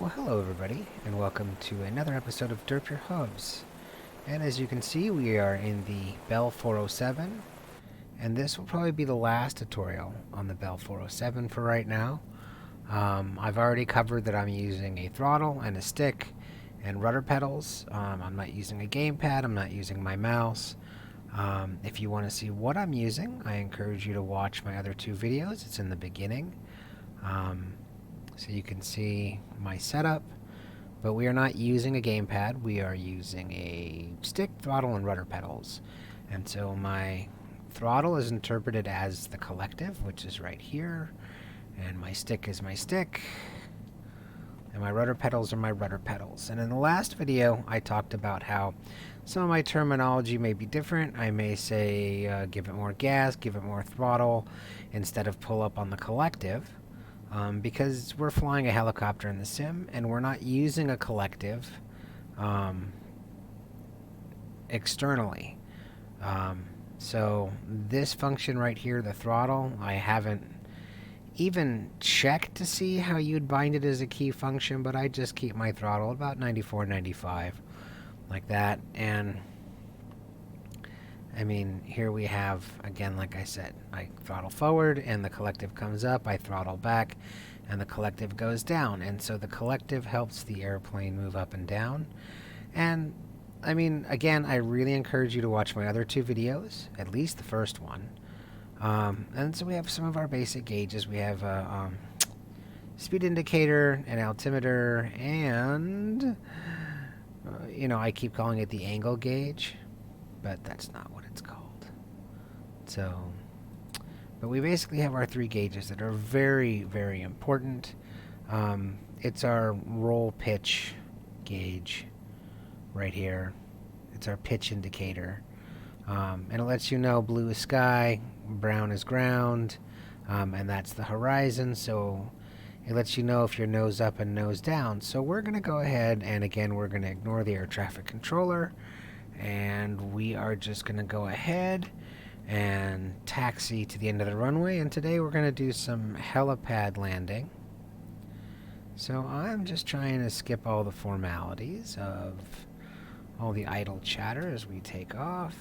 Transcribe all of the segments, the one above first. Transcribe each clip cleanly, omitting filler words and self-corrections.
Well, hello everybody, and welcome to another episode of Derp Your Hooves. And as you can see, we are in the Bell 407, and this will probably be the last tutorial on the Bell 407 for right now. I've already covered that I'm using a throttle and a stick and rudder pedals. I'm not using a gamepad, I'm not using my mouse. If you want to see what I'm using, I encourage you to watch my other two videos. It's in the beginning. So you can see my setup, but we are not using a gamepad. We are using a stick, throttle, and rudder pedals. And so my throttle is interpreted as the collective, which is right here, and my stick is my stick, and my rudder pedals are my rudder pedals. And in the last video, I talked about how some of my terminology may be different. I may say give it more gas, give it more throttle, instead of pull up on the collective. Because we're flying a helicopter in the sim, and we're not using a collective externally. So this function right here, the throttle, I haven't even checked to see how you'd bind it as a key function, but I just keep my throttle about 94, 95, like that. And I mean, here we have, again, like I said, I throttle forward and the collective comes up, I throttle back and the collective goes down. And so the collective helps the airplane move up and down. And I mean, again, I really encourage you to watch my other two videos, at least the first one. And so we have some of our basic gauges. We have a speed indicator, an altimeter, and, you know, I keep calling it the angle gauge, but that's not what it's called. So, but we basically have our three gauges that are very, very important. It's our roll pitch gauge right here. It's our pitch indicator. And it lets you know blue is sky, brown is ground, and that's the horizon. So it lets you know if you're nose up and nose down. So we're going to go ahead and again, we're going to ignore the air traffic controller. And we are just going to go ahead and taxi to the end of the runway. And today we're going to do some helipad landing. So I'm just trying to skip all the formalities of all the idle chatter as we take off.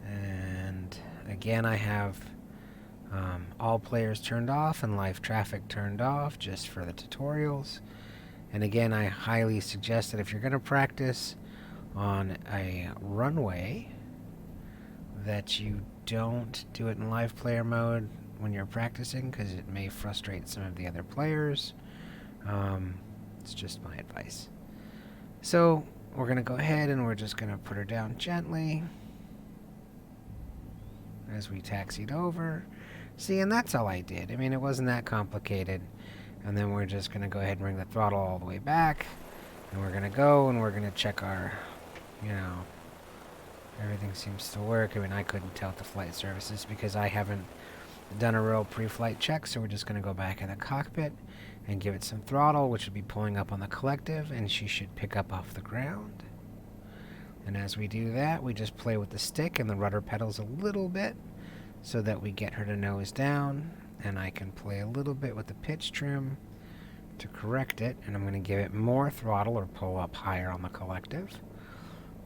And again, I have all players turned off and live traffic turned off just for the tutorials. And again, I highly suggest that if you're going to practice on a runway, that you don't do it in live player mode when you're practicing, because it may frustrate some of the other players. It's just my advice. So we're going to go ahead and we're just going to put her down gently as we taxied over. See, and that's all I did. I mean, it wasn't that complicated. And then we're just going to go ahead and bring the throttle all the way back. And we're going to go and we're going to check our, you know, everything seems to work. I mean, I couldn't tell at the flight services because I haven't done a real pre-flight check. So we're just going to go back in the cockpit and give it some throttle, which would be pulling up on the collective, and she should pick up off the ground. And as we do that, we just play with the stick and the rudder pedals a little bit so that we get her to nose down. And I can play a little bit with the pitch trim to correct it. And I'm going to give it more throttle or pull up higher on the collective.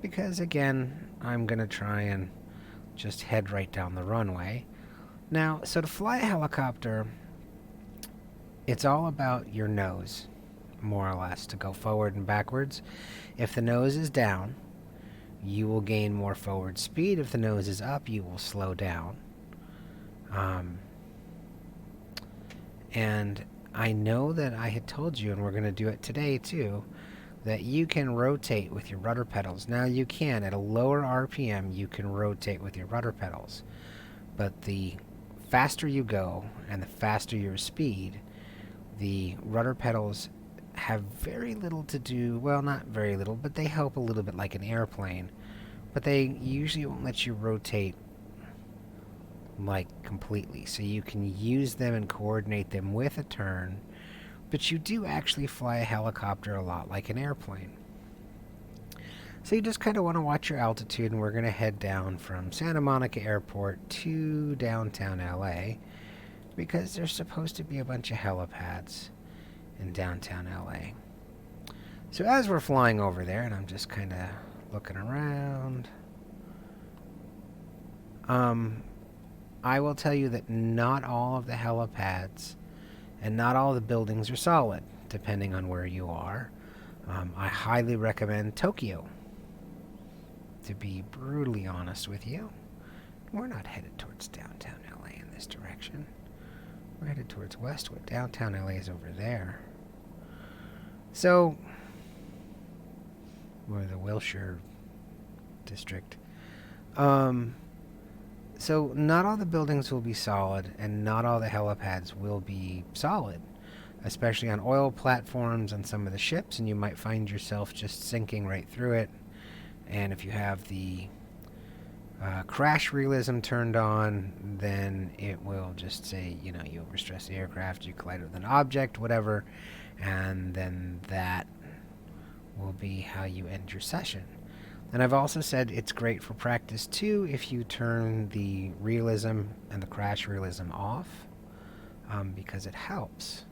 Because again, I'm going to try and just head right down the runway. Now, so to fly a helicopter, it's all about your nose, more or less, to go forward and backwards. If the nose is down, you will gain more forward speed. If the nose is up, you will slow down. And I know that I had told you, and we're going to do it today too, that you can rotate with your rudder pedals. Now you can, at a lower RPM, you can rotate with your rudder pedals. But the faster you go and the faster your speed, the rudder pedals have very little to do, well, not very little, but they help a little bit like an airplane. But they usually won't let you rotate like completely. So you can use them and coordinate them with a turn, but you do actually fly a helicopter a lot like an airplane. So you just kind of want to watch your altitude, and we're going to head down from Santa Monica Airport to downtown LA because there's supposed to be a bunch of helipads. in downtown LA. So as we're flying over there, and I'm just kind of looking around, I will tell you that not all of the helipads and not all the buildings are solid, depending on where you are. I highly recommend Tokyo, to be brutally honest with you. We're not headed towards downtown LA in this direction. We're headed towards Westwood. Downtown LA is over there. So, or the Wilshire district. So not all the buildings will be solid, and not all the helipads will be solid, especially on oil platforms on some of the ships, and you might find yourself just sinking right through it. And if you have the crash realism turned on, then it will just say, you know, you overstress the aircraft, you collide with an object, whatever, and then that will be how you end your session. And I've also said it's great for practice too if you turn the realism and the crash realism off, because it helps.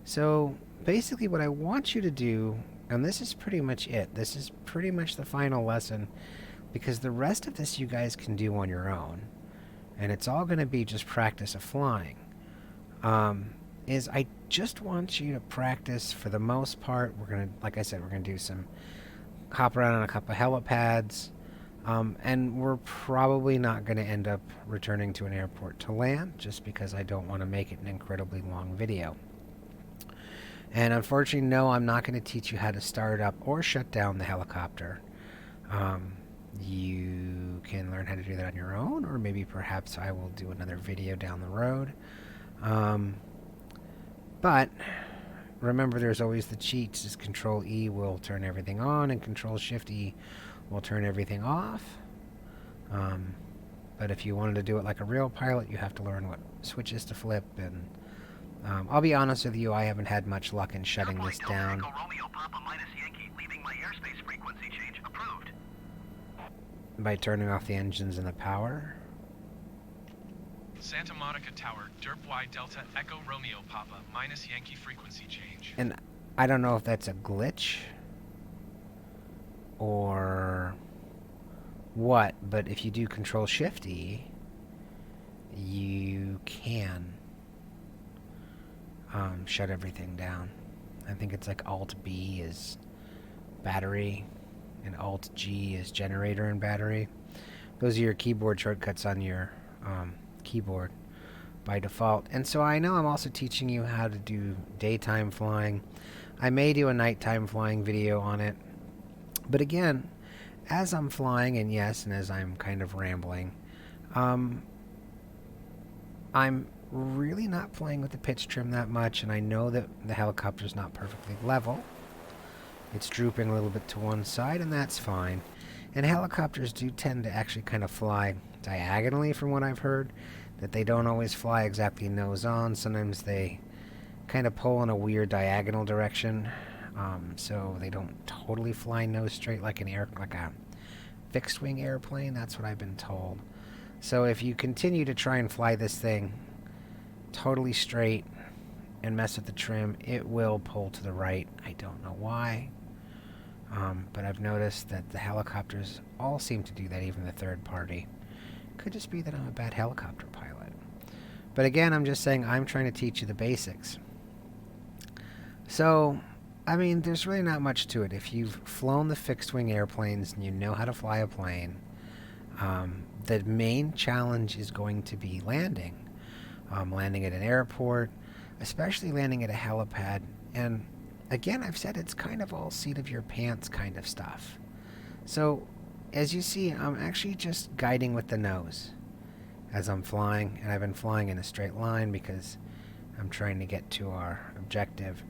So basically what I want you to do, and this is pretty much it, this is pretty much the final lesson, because the rest of this you guys can do on your own, and it's all going to be just practice of flying, is I just want you to practice for the most part. We're going to, like I said, we're going to do some hop around on a couple of helipads, and we're probably not going to end up returning to an airport to land, just because I don't want to make it an incredibly long video. And unfortunately, no, I'm not going to teach you how to start up or shut down the helicopter. You can learn how to do that on your own, or maybe perhaps I will do another video down the road. But remember, there's always the cheats. Just Control E will turn everything on, and Control Shift E will turn everything off. But if you wanted to do it like a real pilot, you have to learn what switches to flip. And I'll be honest with you, I haven't had much luck in shutting this down. By turning off the engines and the power. Santa Monica Tower, Derp Y Delta Echo Romeo Papa, minus Yankee frequency change. And I don't know if that's a glitch or what, but if you do Control Shift E, you can shut everything down. I think it's like Alt B is battery, and Alt G is generator and battery. Those are your keyboard shortcuts on your keyboard by default. And so I know I'm also teaching you how to do daytime flying. I may do a nighttime flying video on it. But again, as I'm flying, and yes, and as I'm kind of rambling, I'm really not playing with the pitch trim that much, and I know that the helicopter's not perfectly level. It's drooping a little bit to one side, and that's fine. And helicopters do tend to actually kind of fly diagonally, from what I've heard, that they don't always fly exactly nose on. Sometimes they kind of pull in a weird diagonal direction, so they don't totally fly nose straight like a fixed wing airplane. That's what I've been told. So if you continue to try and fly this thing totally straight and mess with the trim, it will pull to the right. I don't know why. But I've noticed that the helicopters all seem to do that, even the third party. Could just be that I'm a bad helicopter pilot. But again, I'm just saying I'm trying to teach you the basics. So, I mean, there's really not much to it. If you've flown the fixed-wing airplanes and you know how to fly a plane, the main challenge is going to be landing. Landing at an airport, especially landing at a helipad. And again, I've said it's kind of all seat of your pants kind of stuff. So, as you see, I'm actually just guiding with the nose as I'm flying, and I've been flying in a straight line because I'm trying to get to our objective.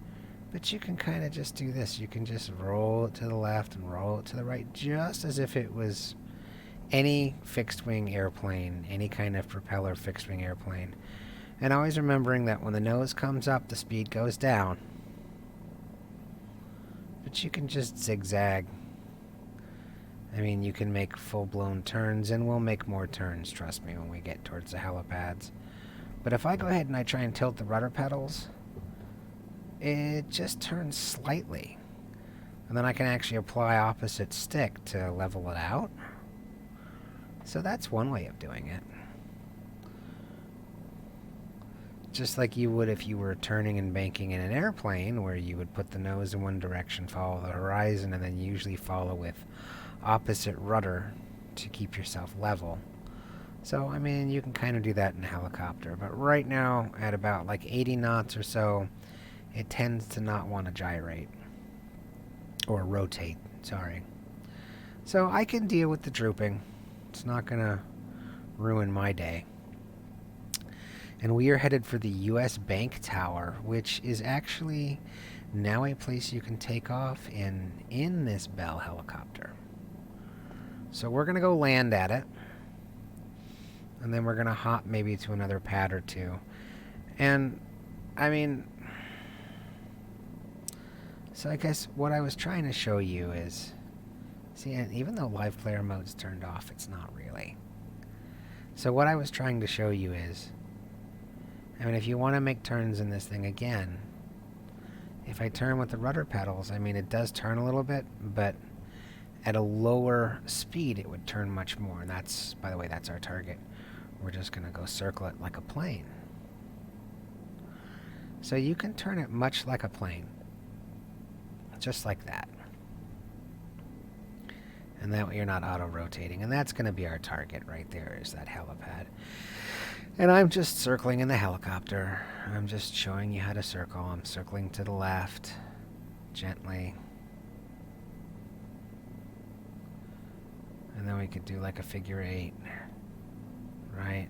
But you can kind of just do this. You can just roll it to the left and roll it to the right, just as if it was any fixed-wing airplane, any kind of propeller fixed-wing airplane. And always remembering that when the nose comes up, the speed goes down. But you can just zigzag. I mean, you can make full-blown turns, and we'll make more turns, trust me, when we get towards the helipads. But if I go ahead and I try and tilt the rudder pedals, it just turns slightly. And then I can actually apply opposite stick to level it out. So that's one way of doing it. Just like you would if you were turning and banking in an airplane, where you would put the nose in one direction, follow the horizon, and then usually follow with opposite rudder to keep yourself level. So, I mean, you can kind of do that in a helicopter. But right now, at about like 80 knots or so, it tends to not want to gyrate. Or rotate, sorry. So I can deal with the drooping. It's not going to ruin my day. And we are headed for the U.S. Bank Tower, which is actually now a place you can take off in this Bell helicopter. So we're going to go land at it. And then we're going to hop maybe to another pad or two. And, I mean, so I guess what I was trying to show you is, see, even though live player mode's turned off, it's not really. So what I was trying to show you is, I mean, if you want to make turns in this thing again, if I turn with the rudder pedals, I mean, it does turn a little bit, but at a lower speed, it would turn much more. And that's, by the way, that's our target. We're just going to go circle it like a plane. So you can turn it much like a plane. Just like that. And that way you're not auto-rotating. And that's going to be our target right there, is that helipad. And I'm just circling in the helicopter. I'm just showing you how to circle. I'm circling to the left, gently. And then we could do like a figure 8, right?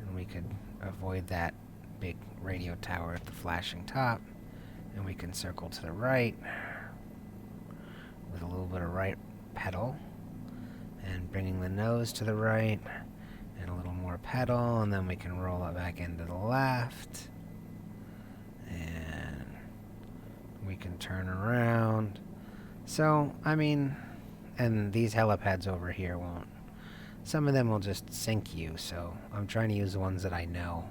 And we could avoid that big radio tower at the flashing top. And we can circle to the right with a little bit of right pedal. And bringing the nose to the right. And a little more pedal. And then we can roll it back into the left. And we can turn around. So, I mean, and these helipads over here won't. Some of them will just sink you, so I'm trying to use the ones that I know.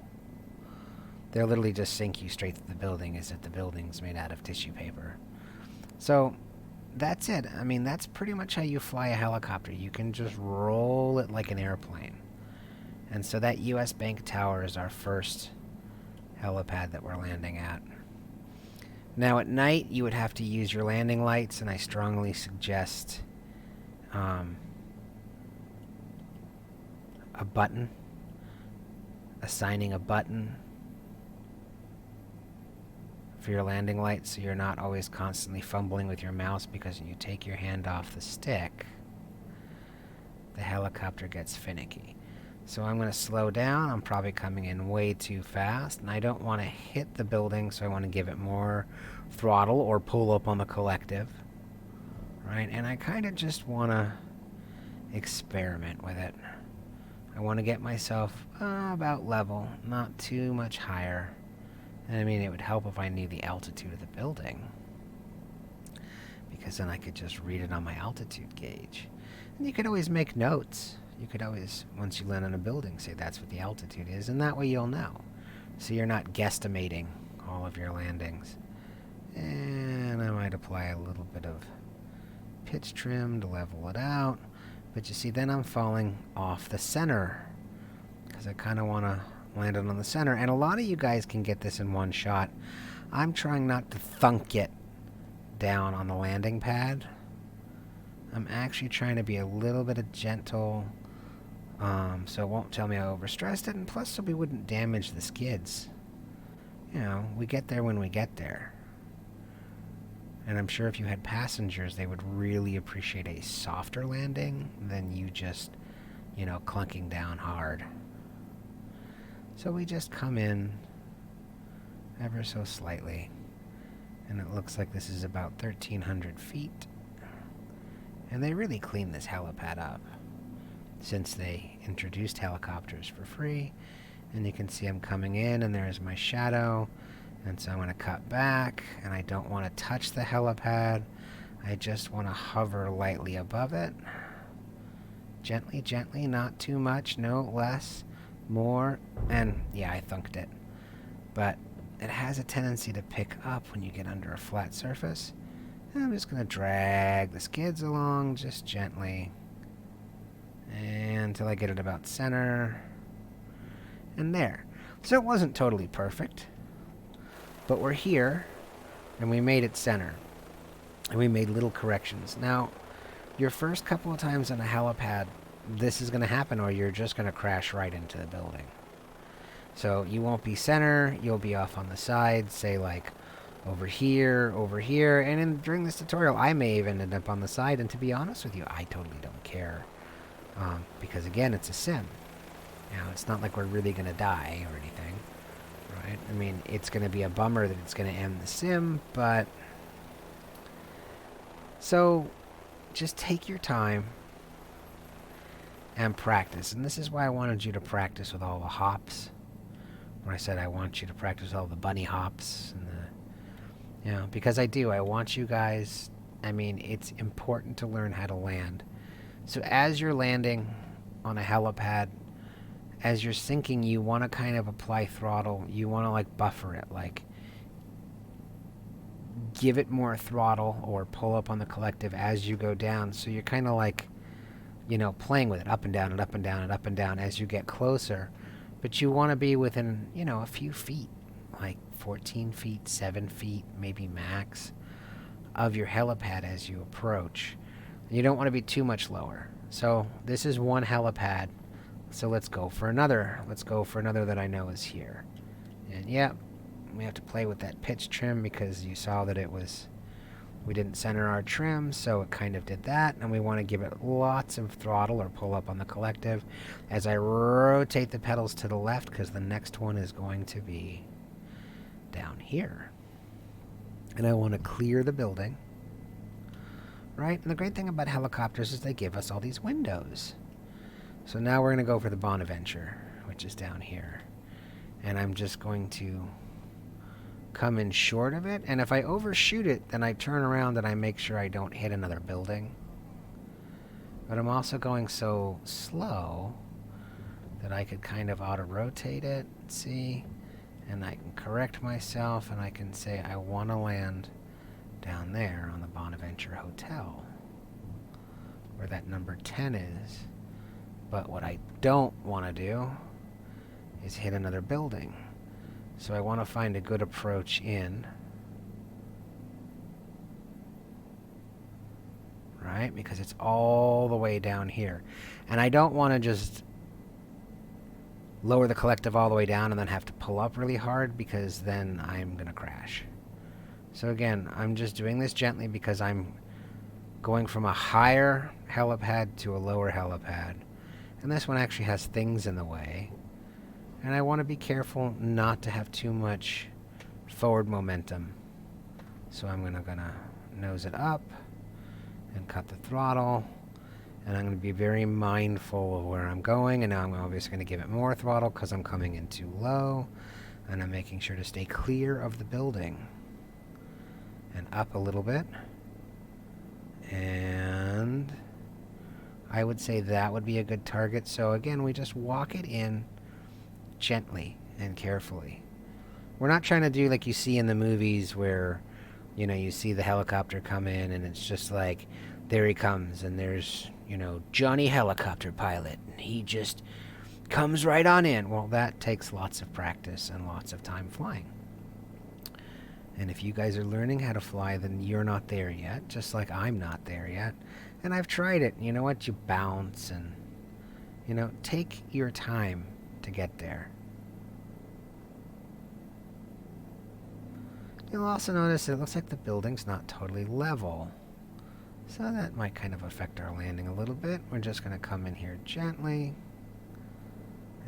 They'll literally just sink you straight to the building, as if the building's made out of tissue paper. So, that's it. I mean, that's pretty much how you fly a helicopter. You can just roll it like an airplane. And so that U.S. Bank Tower is our first helipad that we're landing at. Now, at night, you would have to use your landing lights, and I strongly suggest a button, assigning a button for your landing lights so you're not always constantly fumbling with your mouse, because when you take your hand off the stick, the helicopter gets finicky. So I'm going to slow down. I'm probably coming in way too fast, and I don't want to hit the building, so I want to give it more throttle or pull up on the collective. Right? And I kind of just want to experiment with it. I want to get myself about level, not too much higher. And I mean, it would help if I knew the altitude of the building, because then I could just read it on my altitude gauge. And you could always make notes. You could always, once you land on a building, say that's what the altitude is, and that way you'll know. So you're not guesstimating all of your landings. And I might apply a little bit of pitch trim to level it out. But you see, then I'm falling off the center, because I kind of want to land it on the center. And a lot of you guys can get this in one shot. I'm trying not to thunk it down on the landing pad. I'm actually trying to be a little bit of gentle, so it won't tell me I overstressed it, and plus so we wouldn't damage the skids. You know, we get there when we get there. And I'm sure if you had passengers, they would really appreciate a softer landing than you just, you know, clunking down hard. So we just come in ever so slightly. And it looks like this is about 1,300 feet. And they really cleaned this helipad up since they introduced helicopters for free. And you can see I'm coming in, and there's my shadow. And so I'm going to cut back, and I don't want to touch the helipad. I just want to hover lightly above it. Gently, gently, not too much, no less, more. And yeah, I thunked it. But it has a tendency to pick up when you get under a flat surface. And I'm just going to drag the skids along just gently until I get it about center. And there. So it wasn't totally perfect, but we're here, and we made it center. And we made little corrections. Now, your first couple of times on a helipad, this is going to happen, or you're just going to crash right into the building. So you won't be center, you'll be off on the side, say like over here, and during this tutorial I may even end up on the side, and to be honest with you, I totally don't care. Because again, it's a sim. Now, it's not like we're really going to die or anything, right? I mean, it's going to be a bummer that it's going to end the sim, but... So, just take your time and practice. And this is why I wanted you to practice with all the hops. When I said I want you to practice all the bunny hops and the, you know, because I do. I want you guys, I mean, it's important to learn how to land. So as you're landing on a helipad, as you're sinking, you want to kind of apply throttle. You want to like buffer it, like give it more throttle or pull up on the collective as you go down. So you're kind of like, you know, playing with it up and down and up and down and up and down as you get closer. But you want to be within, you know, a few feet, like 14 feet, 7 feet, maybe max, of your helipad as you approach. You don't want to be too much lower. So this is one helipad. So let's go for another. Let's go for another that I know is here. And yeah, we have to play with that pitch trim because you saw that it was... We didn't center our trim, so it kind of did that, and we want to give it lots of throttle or pull up on the collective as I rotate the pedals to the left, because the next one is going to be down here. And I want to clear the building, right? And the great thing about helicopters is they give us all these windows. So now we're going to go for the Bonaventure, which is down here. And I'm just going to come in short of it, and if I overshoot it, then I turn around and I make sure I don't hit another building. But I'm also going so slow that I could kind of auto-rotate it, see, and I can correct myself, and I can say I want to land down there on the Bonaventure Hotel, where that number 10 is. But what I don't want to do is hit another building. So I want to find a good approach in, right? Because it's all the way down here. And I don't want to just lower the collective all the way down and then have to pull up really hard, because then I'm going to crash. So again, I'm just doing this gently because I'm going from a higher helipad to a lower helipad. And this one actually has things in the way. And I want to be careful not to have too much forward momentum. So I'm gonna nose it up and cut the throttle. And I'm going to be very mindful of where I'm going. And now I'm obviously going to give it more throttle because I'm coming in too low. And I'm making sure to stay clear of the building. And up a little bit. And I would say that would be a good target. So again, we just walk it in gently and carefully. We're not trying to do like you see in the movies where, you know, you see the helicopter come in and it's just like, there he comes, and there's, you know, Johnny Helicopter Pilot, and he just comes right on in. Well, that takes lots of practice and lots of time flying. And if you guys are learning how to fly, then you're not there yet, just like I'm not there yet. And I've tried it. You know what? You bounce and, you know, take your time to get there. You'll also notice it looks like the building's not totally level. So that might kind of affect our landing a little bit. We're just going to come in here gently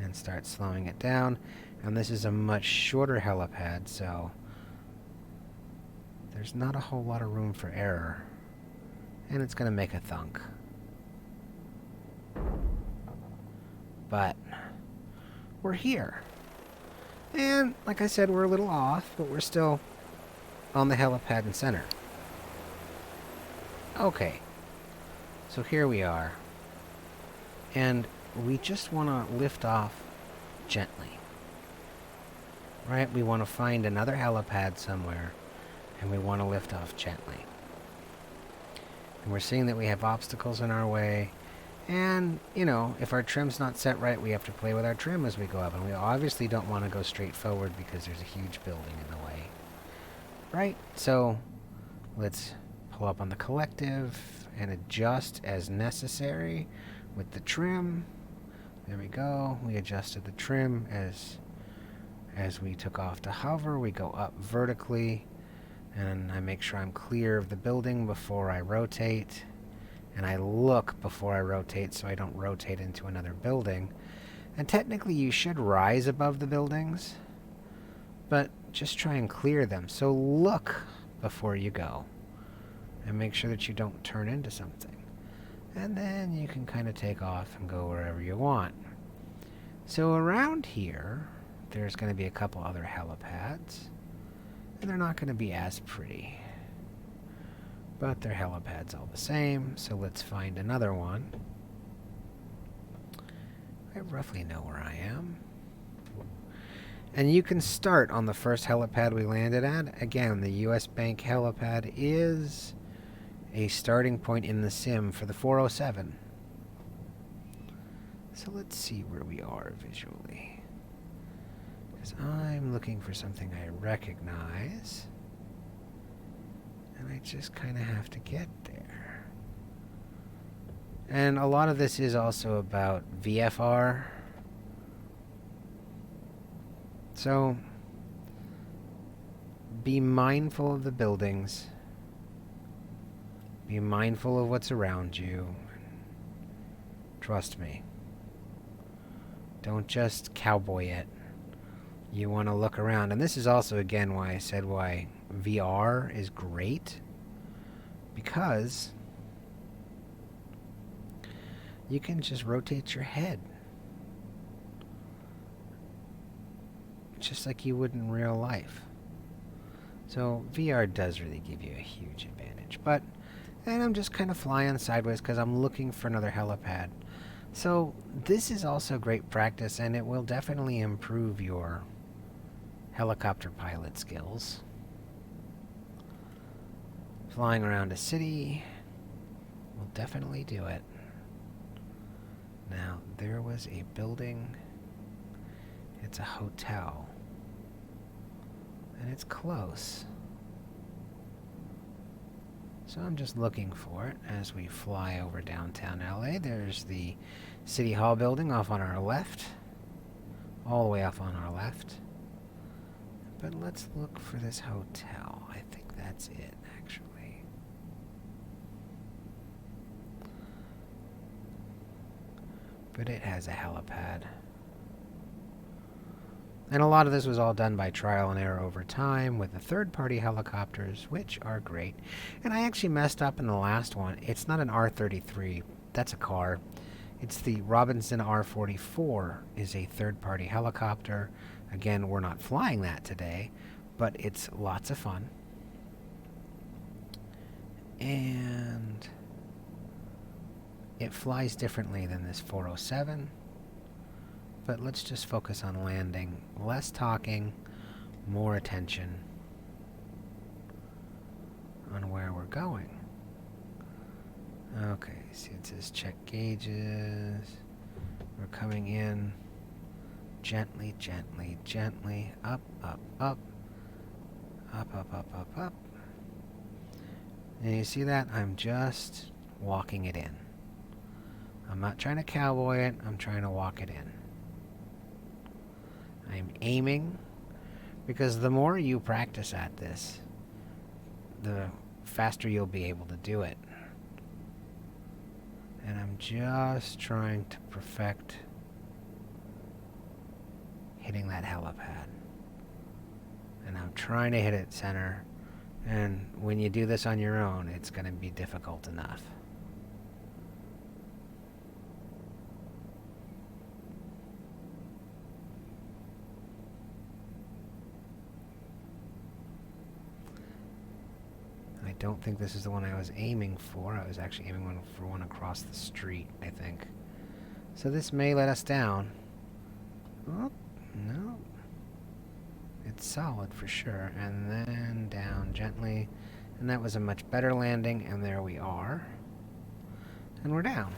and start slowing it down. And this is a much shorter helipad, so there's not a whole lot of room for error. And it's going to make a thunk. But we're here. And like I said, we're a little off, but we're still on the helipad in center. Okay. So here we are. And we just want to lift off gently. right? We want to find another helipad somewhere, and we want to lift off gently. And we're seeing that we have obstacles in our way, and, you know, if our trim's not set right, we have to play with our trim as we go up, and we obviously don't want to go straight forward because there's a huge building in the way. Right? So, let's pull up on the collective and adjust as necessary with the trim. There we go. We adjusted the trim as we took off to hover. We go up vertically, and I make sure I'm clear of the building before I rotate. And I look before I rotate so I don't rotate into another building. And technically you should rise above the buildings, but just try and clear them. So look before you go, and make sure that you don't turn into something. And then you can kind of take off and go wherever you want. So around here, there's going to be a couple other helipads, and they're not going to be as pretty. But they're helipads all the same, so let's find another one. I roughly know where I am. And you can start on the first helipad we landed at. Again, the US Bank helipad is a starting point in the sim for the 407. So let's see where we are visually, because I'm looking for something I recognize. And I just kind of have to get there. And a lot of this is also about VFR. So, be mindful of the buildings. Be mindful of what's around you. Trust me. Don't just cowboy it. You want to look around. And this is also, again, why I said why VR is great, because you can just rotate your head just like you would in real life. So VR does really give you a huge advantage. And I'm just kind of flying sideways because I'm looking for another helipad. So this is also great practice, and it will definitely improve your helicopter pilot skills. Flying around a city will definitely do it. Now, there was a building. It's a hotel. And it's close. So I'm just looking for it as we fly over downtown LA. There's the City Hall building off on our left. All the way off on our left. But let's look for this hotel. I think that's it, actually. But it has a helipad. And a lot of this was all done by trial and error over time with the third-party helicopters, which are great. And I actually messed up in the last one. It's not an R-33. That's a car. It's the Robinson R-44 is a third-party helicopter. Again, we're not flying that today, but it's lots of fun. And it flies differently than this 407. But let's just focus on landing. Less talking, more attention on where we're going. Okay, see it says check gauges. We're coming in gently, gently, gently. Up, up, up. Up, up, up, up, up. And you see that? I'm just walking it in. I'm not trying to cowboy it. I'm trying to walk it in. I'm aiming, because the more you practice at this, the faster you'll be able to do it. And I'm just trying to perfect hitting that helipad. And I'm trying to hit it center. And when you do this on your own, it's going to be difficult enough. I don't think this is the one I was aiming for. I was actually aiming for one across the street, I think. So this may let us down. Oh, no. It's solid for sure. And then down gently. And that was a much better landing, and there we are. And we're down.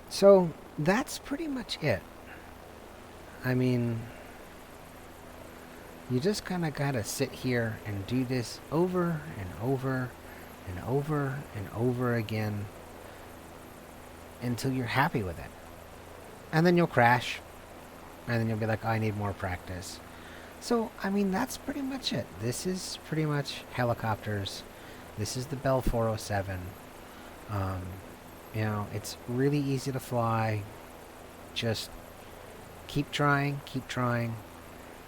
So that's pretty much it. I mean, you just kind of got to sit here and do this over and over and over and over again until you're happy with it. And then you'll crash. And then you'll be like, oh, I need more practice. So, I mean, that's pretty much it. This is pretty much helicopters. This is the Bell 407. You know, it's really easy to fly. Just keep trying,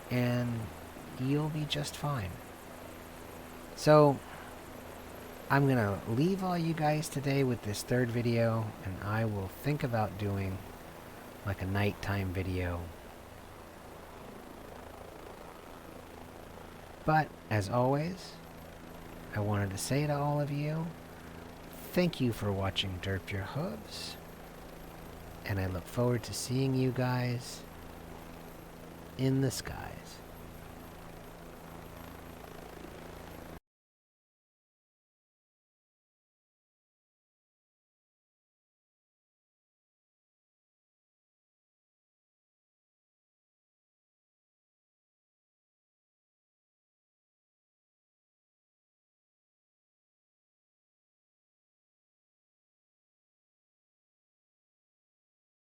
and you'll be just fine. So, I'm going to leave all you guys today with this third video, and I will think about doing like a nighttime video. But, as always, I wanted to say to all of you, thank you for watching Derp Your Hooves, and I look forward to seeing you guys in the skies.